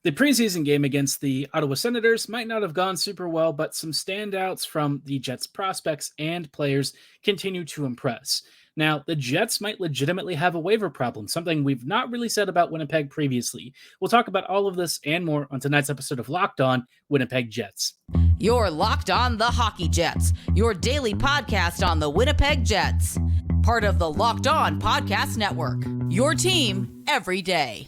The preseason game against the Ottawa Senators might not have gone super well, but some standouts from the Jets prospects and players continue to impress. Now, the Jets might legitimately have a waiver problem, something we've not really said about Winnipeg previously. We'll talk about all of this and more on tonight's episode of Locked On Winnipeg Jets. You're Locked On the Hockey Jets, your daily podcast on the Winnipeg Jets. Part of the Locked On Podcast Network, your team every day.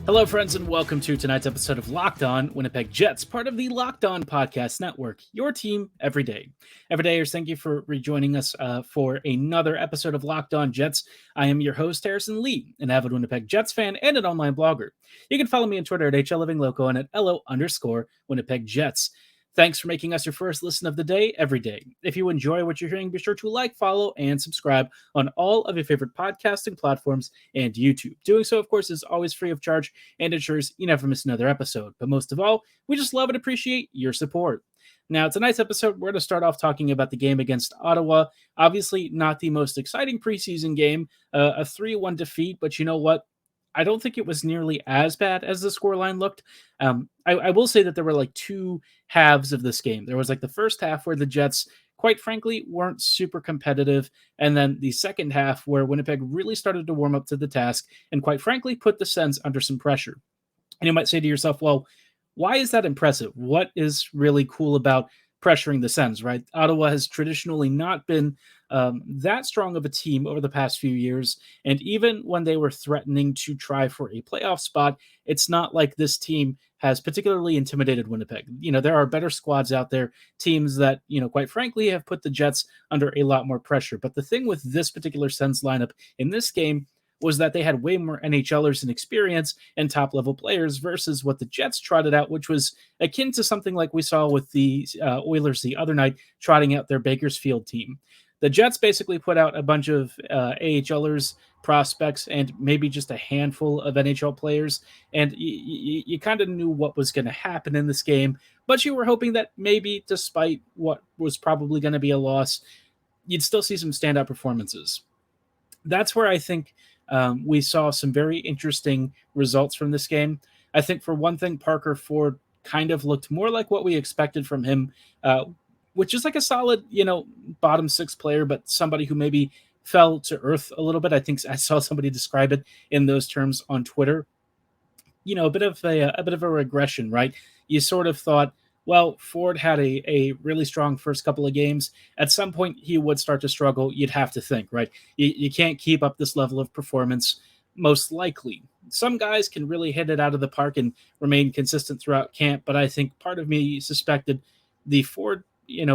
Hello, friends, and welcome to tonight's episode of Locked On Winnipeg Jets, part of the Locked On Podcast Network, your team every day. Everydayers, thank you for rejoining us for another episode of Locked On Jets. I am your host, Harrison Lee, an avid Winnipeg Jets fan and an online blogger. You can follow me on Twitter at HLLivingLoco and at LO_Winnipeg Jets. Thanks for making us your first listen of the day every day. If you enjoy what you're hearing, be sure to like, follow, and subscribe on all of your favorite podcasting platforms and YouTube. Doing so, of course, is always free of charge and ensures you never miss another episode. But most of all, we just love and appreciate your support. Now, tonight's episode, we're going to start off talking about the game against Ottawa. Obviously, not the most exciting preseason game, a 3-1 defeat, but you know what? I don't think it was nearly as bad as the scoreline looked. I will say that there were like two halves of this game. There was like the first half where the Jets, quite frankly, weren't super competitive. And then the second half where Winnipeg really started to warm up to the task and quite frankly put the Sens under some pressure. And you might say to yourself, well, why is that impressive? What is really cool about pressuring the Sens, right? Ottawa has traditionally not been that strong of a team over the past few years. And even when they were threatening to try for a playoff spot, it's not like this team has particularly intimidated Winnipeg. You know, there are better squads out there, teams that, you know, quite frankly, have put the Jets under a lot more pressure. But the thing with this particular Sens lineup in this game was that they had way more NHLers and experience and top-level players versus what the Jets trotted out, which was akin to something like we saw with the Oilers the other night, trotting out their Bakersfield team. The Jets basically put out a bunch of AHLers, prospects, and maybe just a handful of NHL players, and you kind of knew what was going to happen in this game, but you were hoping that maybe, despite what was probably going to be a loss, you'd still see some standout performances. That's where I think we saw some very interesting results from this game. I think, for one thing, Parker Ford kind of looked more like what we expected from him, which is like a solid, bottom six player, but somebody who maybe fell to earth a little bit. I think I saw somebody describe it in those terms on Twitter. You know, a bit of a regression, right? You sort of thought, well, Ford had a really strong first couple of games. At some point, he would start to struggle. You'd have to think, right? You can't keep up this level of performance, most likely. Some guys can really hit it out of the park and remain consistent throughout camp, but I think part of me suspected the Ford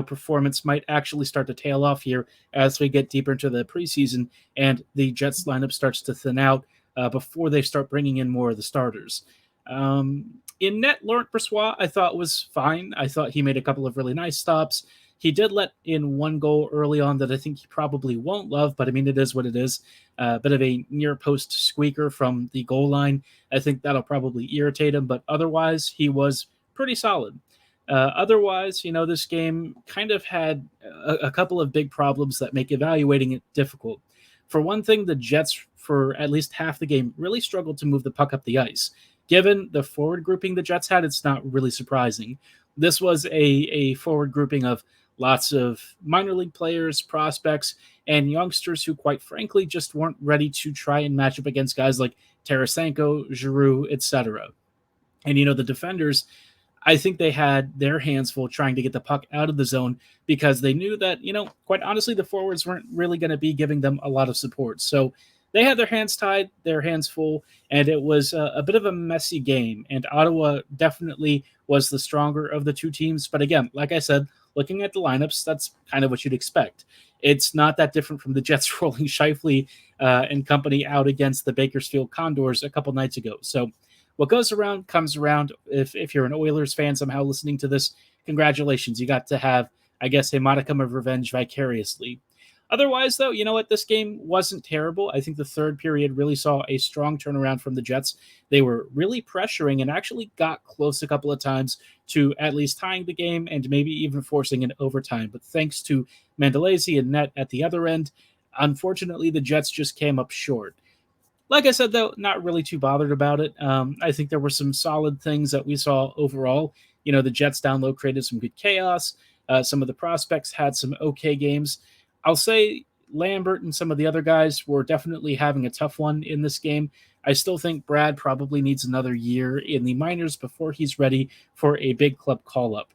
performance might actually start to tail off here as we get deeper into the preseason and the Jets lineup starts to thin out before they start bringing in more of the starters. In net, Laurent Brossoit, I thought was fine. I thought he made a couple of really nice stops. He did let in one goal early on that I think he probably won't love, but I mean, it is what it is. A bit of a near post squeaker from the goal line. I think that'll probably irritate him, but otherwise he was pretty solid. Otherwise, this game kind of had a couple of big problems that make evaluating it difficult. For one thing, the Jets, for at least half the game, really struggled to move the puck up the ice. Given the forward grouping the Jets had, it's not really surprising. This was a forward grouping of lots of minor league players, prospects, and youngsters who, quite frankly, just weren't ready to try and match up against guys like Tarasenko, Giroux, etc. And, the defenders, I think they had their hands full trying to get the puck out of the zone because they knew that, quite honestly, the forwards weren't really going to be giving them a lot of support. So they had their hands tied, their hands full, and it was a bit of a messy game. And Ottawa definitely was the stronger of the two teams. But again, like I said, looking at the lineups, that's kind of what you'd expect. It's not that different from the Jets rolling Scheifele and company out against the Bakersfield Condors a couple nights ago. So what goes around comes around. If you're an Oilers fan somehow listening to this, congratulations. You got to have, I guess, a modicum of revenge vicariously. Otherwise, though, you know what? This game wasn't terrible. I think the third period really saw a strong turnaround from the Jets. They were really pressuring and actually got close a couple of times to at least tying the game and maybe even forcing an overtime. But thanks to Mandolese and Net at the other end, unfortunately, the Jets just came up short. Like I said, though, not really too bothered about it. I think there were some solid things that we saw overall. You know, the Jets down low created some good chaos. Some of the prospects had some okay games. I'll say Lambert and some of the other guys were definitely having a tough one in this game. I still think Brad probably needs another year in the minors before he's ready for a big club call-up.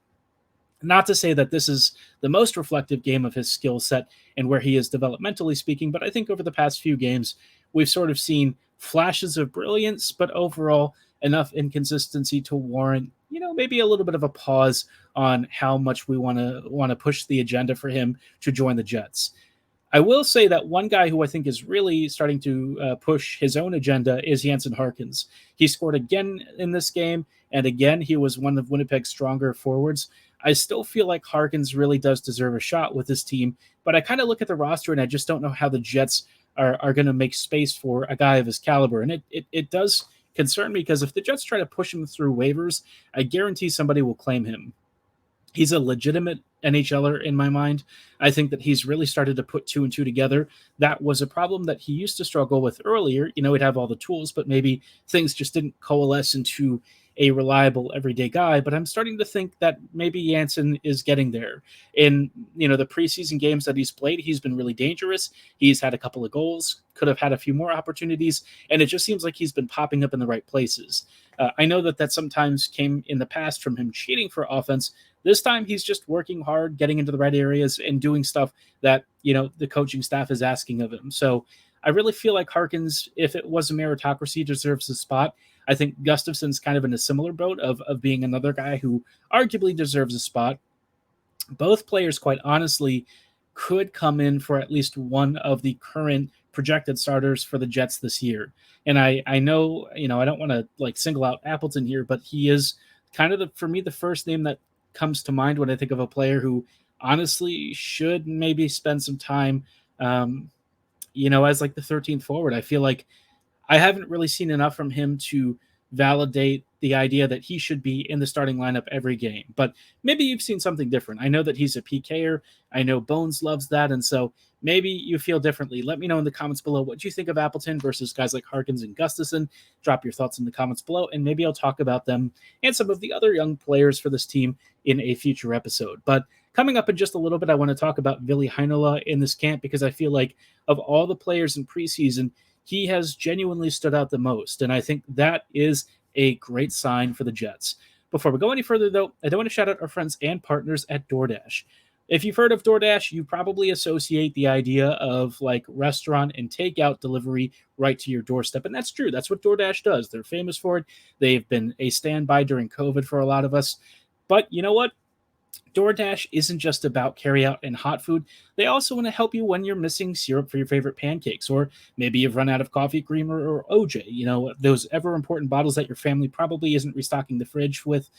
Not to say that this is the most reflective game of his skill set and where he is developmentally speaking, but I think over the past few games, we've sort of seen flashes of brilliance, but overall enough inconsistency to warrant, you know, maybe a little bit of a pause on how much we want to push the agenda for him to join the Jets. I will say that one guy who I think is really starting to push his own agenda is Jansen Harkins. He scored again in this game, and again, he was one of Winnipeg's stronger forwards. I still feel like Harkins really does deserve a shot with this team, but I kind of look at the roster and I just don't know how the Jets are going to make space for a guy of his caliber. And it does concern me because if the Jets try to push him through waivers, I guarantee somebody will claim him. He's a legitimate NHLer in my mind. I think that he's really started to put two and two together. That was a problem that he used to struggle with earlier. You know, he'd have all the tools, but maybe things just didn't coalesce into a reliable everyday guy. But I'm starting to think that maybe Jansen is getting there. In, you know, the preseason games that he's played, he's been really dangerous. He's had a couple of goals, could have had a few more opportunities, and it just seems like he's been popping up in the right places. I know that sometimes came in the past from him cheating for offense. This time he's just working hard, getting into the right areas and doing stuff that, you know, the coaching staff is asking of him. So I really feel like Harkins, if it was a meritocracy, deserves a spot. I think Gustafsson's kind of in a similar boat of being another guy who arguably deserves a spot. Both players, quite honestly, could come in for at least one of the current projected starters for the Jets this year. And I know, you know, I don't want to like single out Appleton here, but he is kind of for me, the first name that comes to mind when I think of a player who honestly should maybe spend some time, you know, as like the 13th forward. I feel like I haven't really seen enough from him to validate the idea that he should be in the starting lineup every game. But maybe you've seen something different. I know that he's a PKer. I know Bones loves that. And so maybe you feel differently. Let me know in the comments below what you think of Appleton versus guys like Harkins and Gustafsson. Drop your thoughts in the comments below, and maybe I'll talk about them and some of the other young players for this team in a future episode. But coming up in just a little bit, I want to talk about Villi Heinola in this camp because I feel like of all the players in preseason, he has genuinely stood out the most, and I think that is a great sign for the Jets. Before we go any further, though, I do want to shout out our friends and partners at DoorDash. If you've heard of DoorDash, you probably associate the idea of like restaurant and takeout delivery right to your doorstep, and that's true. That's what DoorDash does. They're famous for it. They've been a standby during COVID for a lot of us. But you know what? DoorDash isn't just about carryout and hot food. They also want to help you when you're missing syrup for your favorite pancakes, or maybe you've run out of coffee creamer or OJ, you know, those ever important bottles that your family probably isn't restocking the fridge with.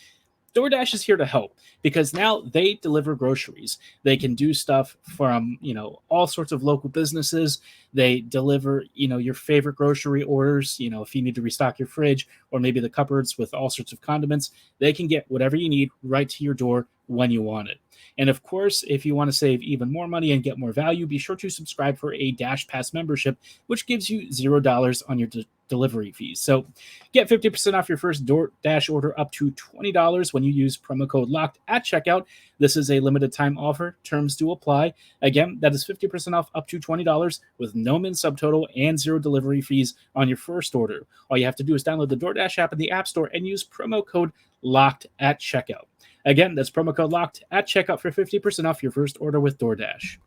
DoorDash is here to help because now they deliver groceries. They can do stuff from, you know, all sorts of local businesses. They deliver, you know, your favorite grocery orders. You know, if you need to restock your fridge or maybe the cupboards with all sorts of condiments, they can get whatever you need right to your door when you want it. And of course, if you want to save even more money and get more value, be sure to subscribe for a Dash Pass membership, which gives you $0 on your delivery fees. So get 50% off your first DoorDash order up to $20 when you use promo code LOCKED at checkout. This is a limited time offer. Terms do apply. Again, that is 50% off up to $20 with no min subtotal and zero delivery fees on your first order. All you have to do is download the DoorDash app in the App Store and use promo code LOCKED at checkout. Again, that's promo code LOCKED at checkout for 50% off your first order with DoorDash.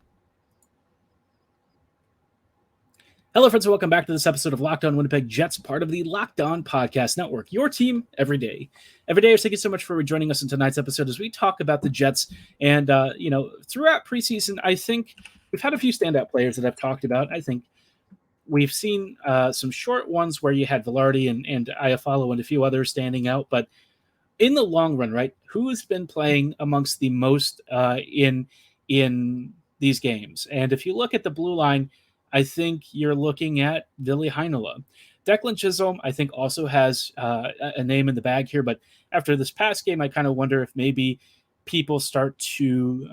Hello, friends, and welcome back to this episode of Locked On Winnipeg Jets, part of the Locked On Podcast Network, your team every day. Every day, thank you so much for joining us in tonight's episode as we talk about the Jets. And, you know, throughout preseason, I think we've had a few standout players that I've talked about. I think we've seen some short ones where you had Velarde and Iafallo and a few others standing out, but in the long run, right, who has been playing amongst the most in these games. And if you look at the blue line, I think you're looking at Villi Heinola. Declan Chisholm, I think, also has a name in the bag here, but after this past game, I kind of wonder if maybe people start to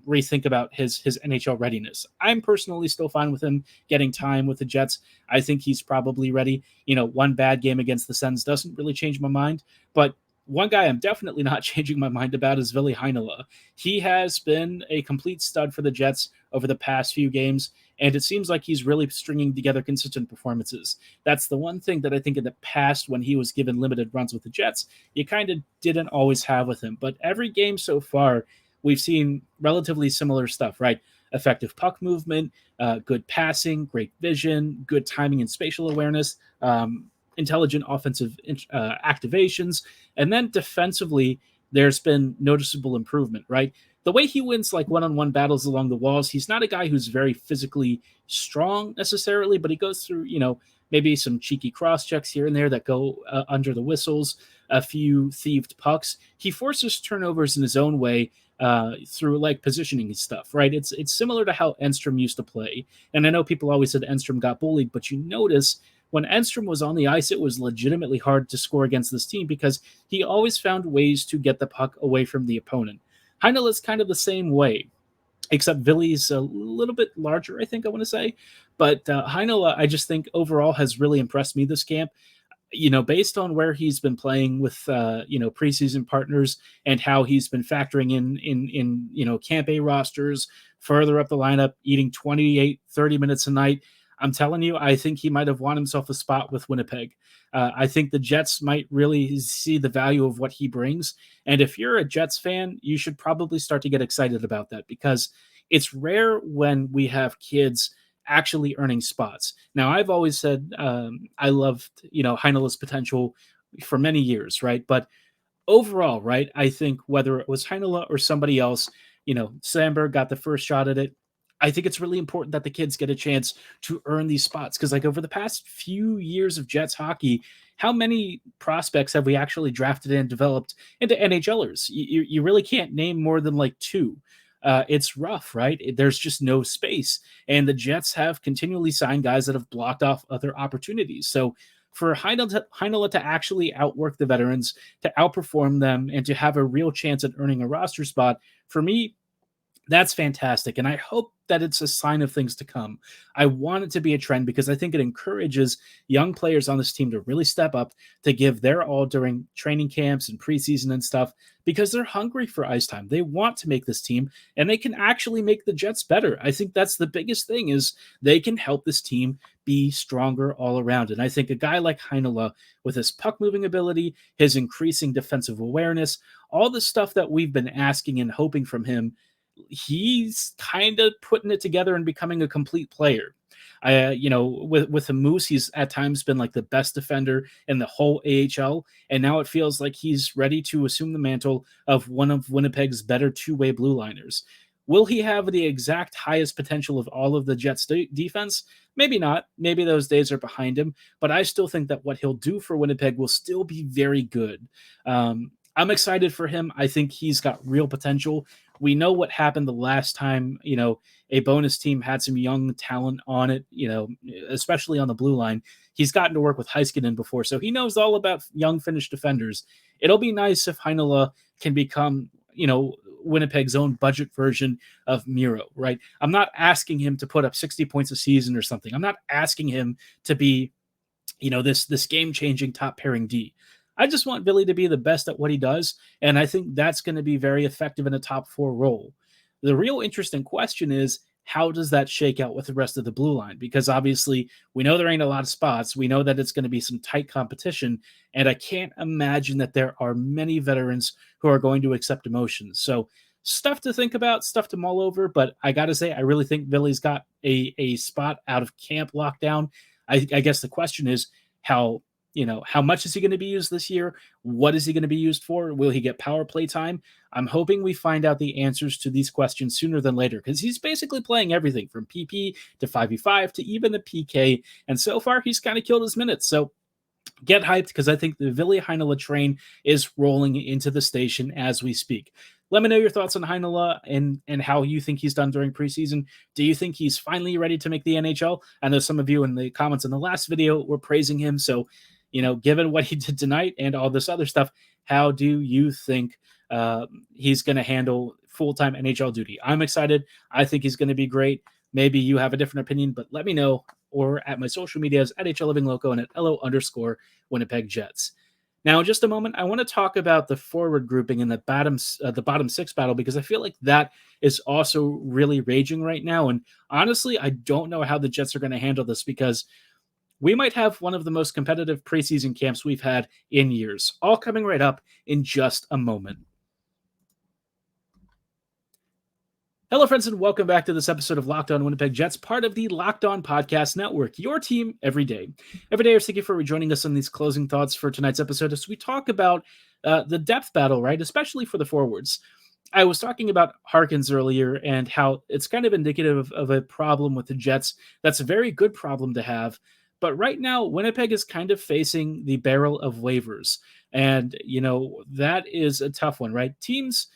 rethink about his NHL readiness. I'm personally still fine with him getting time with the Jets. I think he's probably ready. One bad game against the Sens doesn't really change my mind, but one guy I'm definitely not changing my mind about is Villi Heinola. He has been a complete stud for the Jets over the past few games, and it seems like he's really stringing together consistent performances. That's the one thing that I think in the past, when he was given limited runs with the Jets, you kind of didn't always have with him. But every game so far, we've seen relatively similar stuff, right? Effective puck movement, good passing, great vision, good timing and spatial awareness, intelligent offensive activations. And then defensively, there's been noticeable improvement, right? The way he wins like one-on-one battles along the walls, he's not a guy who's very physically strong necessarily, but he goes through, maybe some cheeky cross checks here and there that go under the whistles, a few thieved pucks. He forces turnovers in his own way through like positioning and stuff, right? It's similar to how Enstrom used to play. And I know people always said Enstrom got bullied, but you notice when Enstrom was on the ice, it was legitimately hard to score against this team because he always found ways to get the puck away from the opponent. Heinola is kind of the same way, except Villi's a little bit larger, I think I want to say. But Heinola, I just think overall has really impressed me this camp. Based on where he's been playing with, preseason partners and how he's been factoring in Camp A rosters, further up the lineup, eating 28, 30 minutes a night. I'm telling you, I think he might have won himself a spot with Winnipeg. I think the Jets might really see the value of what he brings. And if you're a Jets fan, you should probably start to get excited about that because it's rare when we have kids actually earning spots. Now, I've always said I loved, Heinola's potential for many years, right? But overall, right, I think whether it was Heinola or somebody else, Sandberg got the first shot at it. I think it's really important that the kids get a chance to earn these spots because, like, over the past few years of Jets hockey, how many prospects have we actually drafted and developed into NHLers? You really can't name more than like two. It's rough, right? There's just no space. And the Jets have continually signed guys that have blocked off other opportunities. So for Heinola to actually outwork the veterans, to outperform them, and to have a real chance at earning a roster spot, for me, that's fantastic. And I hope that it's a sign of things to come. I want it to be a trend because I think it encourages young players on this team to really step up, to give their all during training camps and preseason and stuff, because they're hungry for ice time. They want to make this team, and they can actually make the Jets better. I think that's the biggest thing, is they can help this team be stronger all around. And I think a guy like Heinola, with his puck moving ability, his increasing defensive awareness, all the stuff that we've been asking and hoping from him, he's kind of putting it together and becoming a complete player. With the Moose, he's at times been like the best defender in the whole AHL, and now it feels like he's ready to assume the mantle of one of Winnipeg's better two-way blue liners. Will he have the exact highest potential of all of the Jets defense? Maybe not. Maybe those days are behind him, but I still think that what he'll do for Winnipeg will still be very good. I'm excited for him. I think he's got real potential. We know what happened the last time, a bonus team had some young talent on it, especially on the blue line. He's gotten to work with Heiskanen before, so he knows all about young Finnish defenders. It'll be nice if Heinola can become, Winnipeg's own budget version of Miro, right? I'm not asking him to put up 60 points a season or something. I'm not asking him to be, this game-changing top pairing D. I just want Villi to be the best at what he does, and I think that's going to be very effective in a top four role. The real interesting question is, how does that shake out with the rest of the blue line? Because obviously we know there ain't a lot of spots. We know that it's going to be some tight competition, and I can't imagine that there are many veterans who are going to accept emotions. So stuff to think about, stuff to mull over, but I got to say, I really think Villi's got a spot out of camp lockdown. I guess the question is, how much is he going to be used this year? What is he going to be used for? Will he get power play time? I'm hoping we find out the answers to these questions sooner than later, because he's basically playing everything from PP to 5v5 to even the PK. And so far, he's kind of killed his minutes. So get hyped, because I think the Villi Heinola train is rolling into the station as we speak. Let me know your thoughts on Heinola and how you think he's done during preseason. Do you think he's finally ready to make the NHL? I know some of you in the comments in the last video were praising him. So, given what he did tonight and all this other stuff, how do you think he's going to handle full-time NHL duty? I'm excited. I think he's going to be great. Maybe you have a different opinion, but let me know, or at my social medias at HLLivingLoco and at LO_Winnipeg Jets. Now, in just a moment, I want to talk about the forward grouping in the bottom six battle, because I feel like that is also really raging right now. And honestly, I don't know how the Jets are going to handle this, because we might have one of the most competitive preseason camps we've had in years, all coming right up in just a moment. Hello, friends, and welcome back to this episode of Locked On Winnipeg Jets, part of the Locked On Podcast Network, your team every day. Every day, thank you for rejoining us on these closing thoughts for tonight's episode as we talk about the depth battle, right, especially for the forwards. I was talking about Harkins earlier and how it's kind of indicative of a problem with the Jets. That's a very good problem to have. But right now, Winnipeg is kind of facing the barrel of waivers. And, that is a tough one, right? Teams,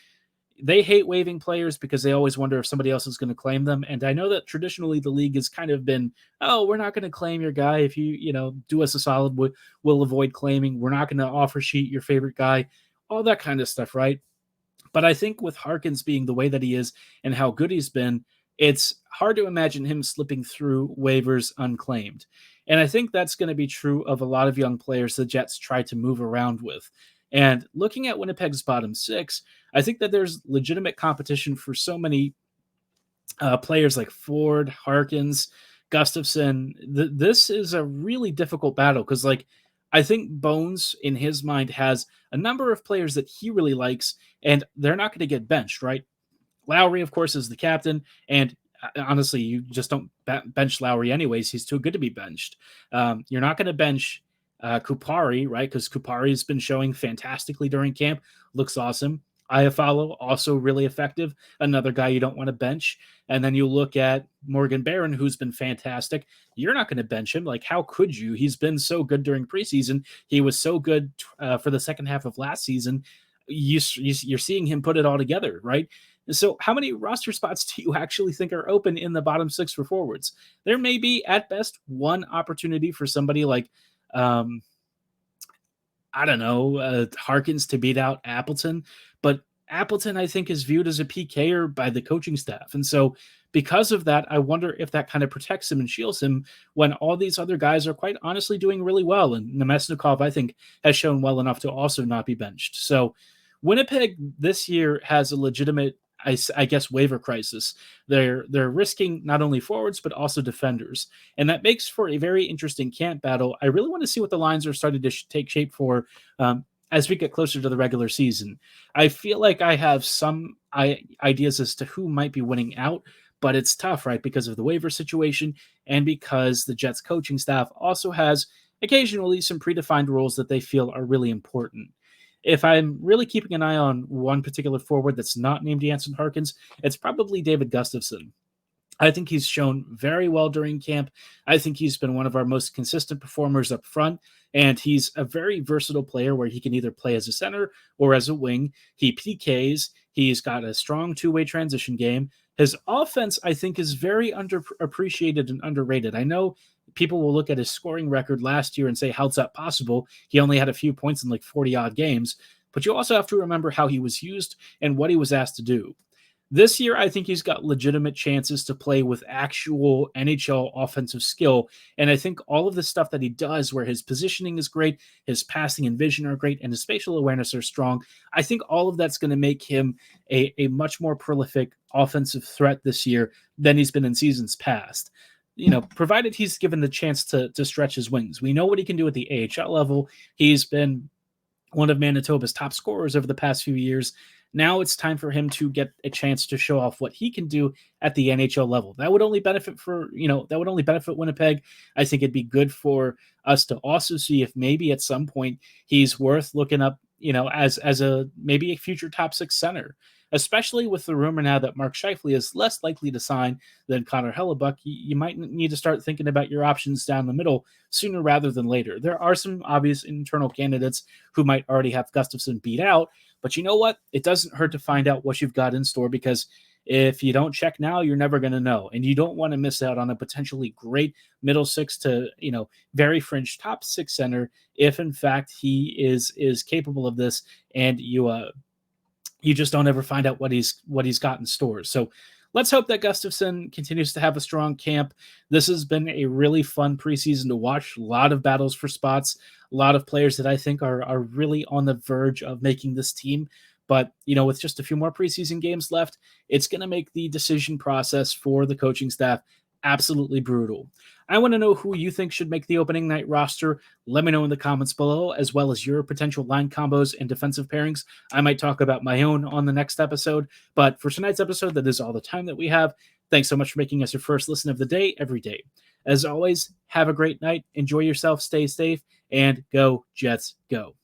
they hate waiving players because they always wonder if somebody else is going to claim them. And I know that traditionally the league has kind of been, oh, we're not going to claim your guy. If you do us a solid, we'll avoid claiming. We're not going to offer sheet your favorite guy, all that kind of stuff, right? But I think with Harkins being the way that he is and how good he's been, it's hard to imagine him slipping through waivers unclaimed. And I think that's going to be true of a lot of young players the Jets try to move around with. And looking at Winnipeg's bottom six, I think that there's legitimate competition for so many players like Ford, Harkins, Gustafsson. This is a really difficult battle because, I think Bones, in his mind, has a number of players that he really likes, and they're not going to get benched, right? Lowry, of course, is the captain, and honestly, you just don't bench Lowry anyways. He's too good to be benched. You're not going to bench Kupari, right? Because Kupari has been showing fantastically during camp. Looks awesome. Iafallo, also really effective. Another guy you don't want to bench. And then you look at Morgan Barron, who's been fantastic. You're not going to bench him. How could you? He's been so good during preseason. He was so good for the second half of last season. You're seeing him put it all together, right? So how many roster spots do you actually think are open in the bottom six for forwards? There may be, at best, one opportunity for somebody like Harkins to beat out Appleton, but Appleton, I think, is viewed as a PKer by the coaching staff. And so because of that, I wonder if that kind of protects him and shields him when all these other guys are quite honestly doing really well. And Nemesnikov, I think, has shown well enough to also not be benched. So Winnipeg this year has a legitimate, I guess, waiver crisis. They're risking not only forwards, but also defenders. And that makes for a very interesting camp battle. I really want to see what the lines are starting to take shape for as we get closer to the regular season. I feel like I have some ideas as to who might be winning out, but it's tough, right? Because of the waiver situation and because the Jets coaching staff also has occasionally some predefined roles that they feel are really important. If I'm really keeping an eye on one particular forward that's not named Jansen Harkins, it's probably David Gustafsson. I think he's shown very well during camp. I think he's been one of our most consistent performers up front, and he's a very versatile player where he can either play as a center or as a wing. He PKs. He's got a strong two-way transition game. His offense, I think, is very underappreciated and underrated. I know people will look at his scoring record last year and say, how's that possible? He only had a few points in 40-odd games. But you also have to remember how he was used and what he was asked to do. This year, I think he's got legitimate chances to play with actual NHL offensive skill. And I think all of the stuff that he does, where his positioning is great, his passing and vision are great, and his spatial awareness are strong, I think all of that's going to make him a much more prolific offensive threat this year than he's been in seasons past. Provided he's given the chance to stretch his wings. We know what he can do at the AHL level. He's been one of Manitoba's top scorers over the past few years. Now it's time for him to get a chance to show off what he can do at the NHL level. That would only benefit Winnipeg. I think it'd be good for us to also see if maybe at some point he's worth looking up as a maybe a future top 6 center, especially with the rumor now that Mark Scheifele is less likely to sign than Connor Hellebuck. You might need to start thinking about your options down the middle sooner rather than later. There are some obvious internal candidates who might already have Gustafsson beat out, but you know what? It doesn't hurt to find out what you've got in store, because if you don't check now, you're never going to know. And you don't want to miss out on a potentially great middle 6 to, very fringe top 6 center if in fact he is capable of this, and you just don't ever find out what he's got in store. So let's hope that Gustafsson continues to have a strong camp. This has been a really fun preseason to watch. A lot of battles for spots, a lot of players that I think are really on the verge of making this team. But, with just a few more preseason games left, it's going to make the decision process for the coaching staff absolutely brutal. I want to know who you think should make the opening night roster. Let me know in the comments below, as well as your potential line combos and defensive pairings. I might talk about my own on the next episode. But for tonight's episode, that is all the time that we have. Thanks so much for making us your first listen of the day every day. As always, have a great night. Enjoy yourself. Stay safe. And go Jets, go.